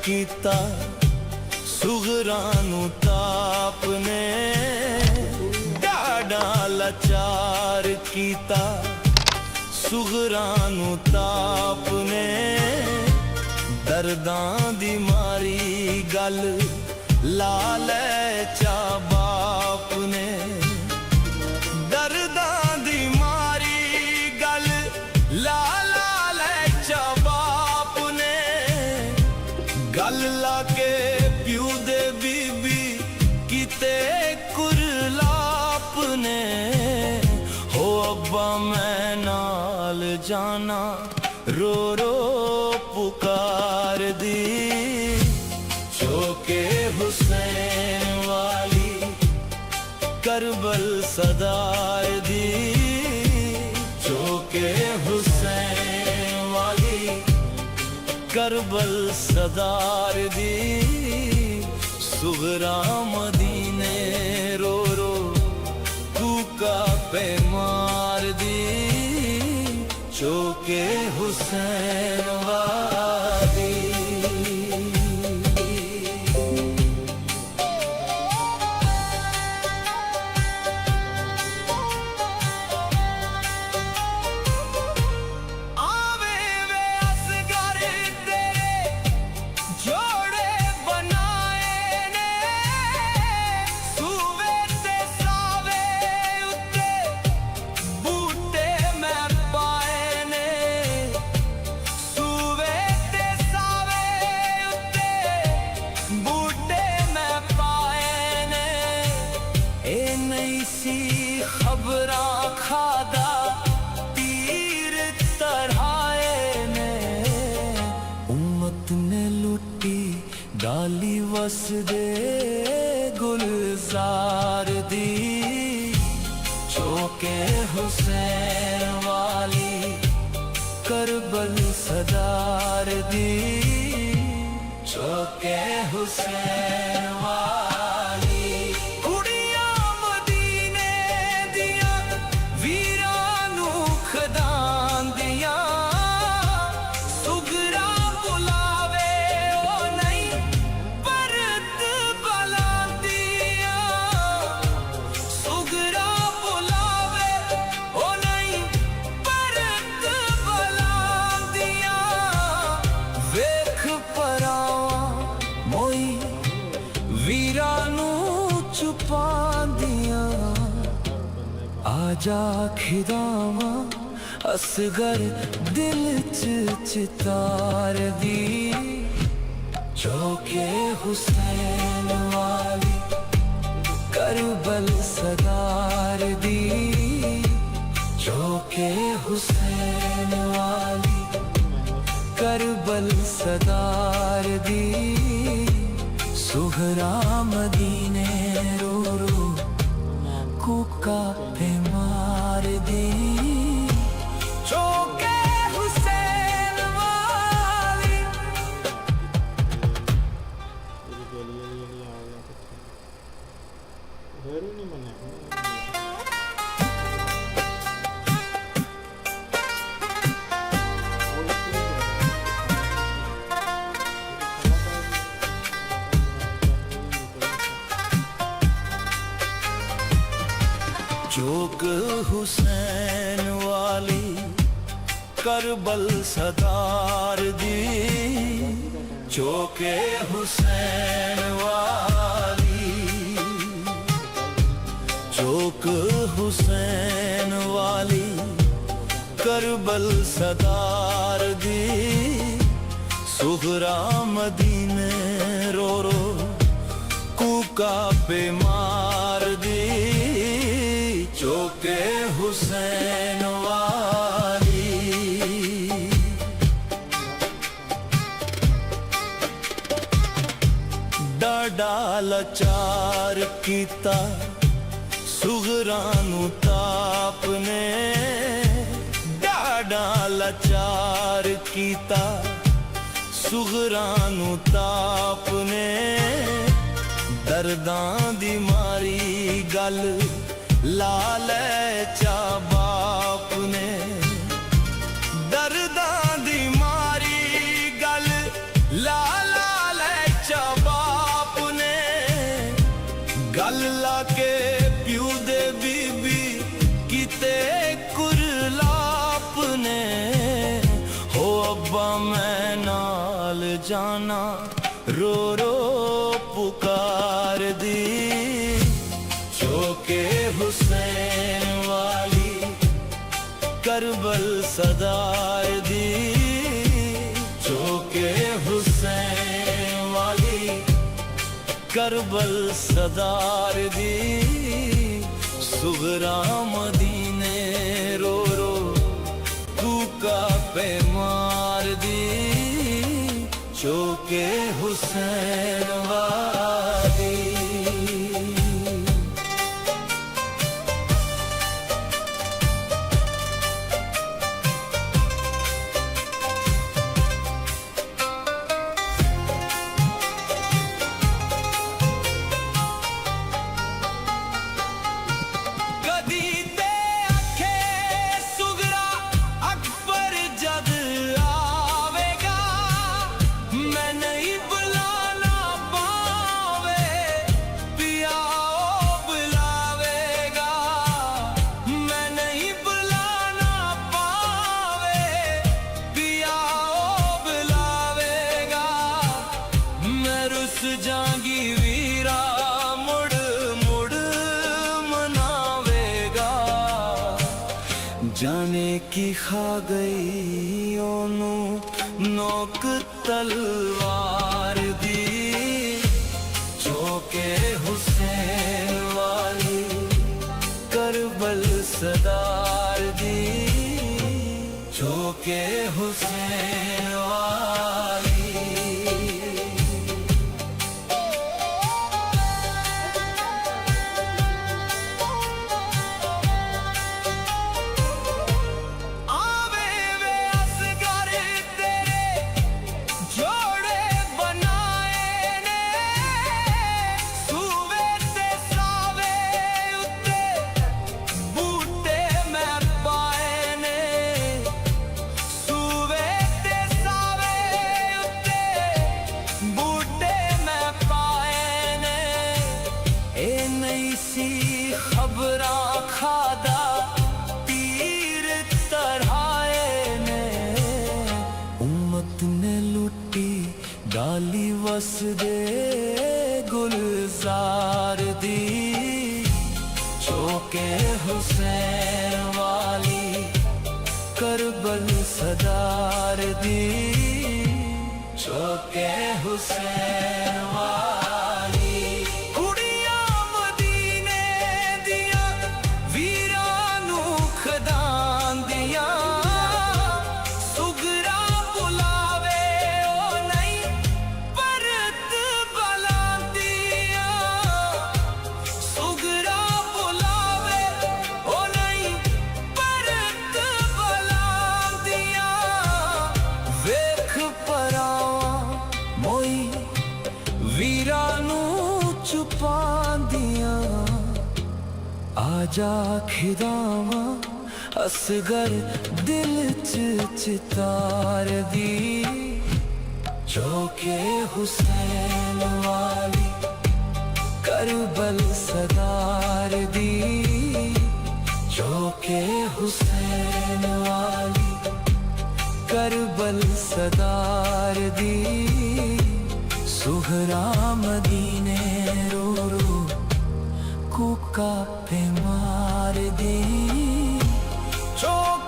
कीता सुगरां नूं ताप ने डाडा लाचार कीता सुगरां नूं ताप ने दर्दां दी मारी गल ला लै चा बाप ने दर्दां दी मारी गल ला लै चा बाप ने गल ला के प्यू दे बीबी किते कुरलाप ने हो अब्बा मैं नाल जाना रो रो पुकार दी चौके हुसैन वाली करबल सदार दी चौके हुसैन वाली करबल सदार दी सुगरा मदीने रो रो कूका पे मार दी चौके हुसैन वाली खबरां खादा तीर तरहाए ने उम्मत ने लुटी डाली वस दे गुलजार दी चौके हुसैन वाली करबल सदार दी चौके हुसैन वाली आजा खिदावा असगर दिल चितार दी चौके हुसैन वाली करबल सदार दी चौके हुसैन वाली करबल सदार दी सुगरा मदीने रो रो कूका पे मार दी चौके हुसैन वाली चौक हुसैन वाली करबल सदार दी चौके हुसैन वाली चौक हुसैन वाली करबल सदार दी सुगरा मदीने रो रो कूका पे मार दी चौके हुसैन वाली डाडा लाचार कीता सुगरां नूं ताप ने डाडा लाचार कीता सुगरां नूं ताप ने दर्दां दी मारी गल ला लै चा बाप ने दर्दां दी मारी गल ला गल लाके प्यू दे बीबी किते कुरलाप ने हो अब्बा मैं नाल जाना रो रो पुकार दी चौके हुसैन वाली करबल सदार दी चौके हुसैन वाली करबल सदार दी सुगरा मदीने रो रो कूका पे मार दी चौके हुसैन वाली जांगी वीरा मुड़ मुड़ मनावेगा जाने की खा गई ओनू नोक तलवार दी चौके हुसैन वाली करबल सदार दी चौके हुसैन वाली खबरा खादा तीर तरहाए ने उम्मत ने लुटी डाली वस दे गुलजार दी चौके हुसैन वाली करबल सदार दी चौके हुसैन वाली आजा खिदावा असगर दिल च चितार दी चौके हुसैन वाली करबल सदार दी चौके हुसैन वाली करबल सदार दी सुहरा मदीने रो रो कूका पे मार दी चौक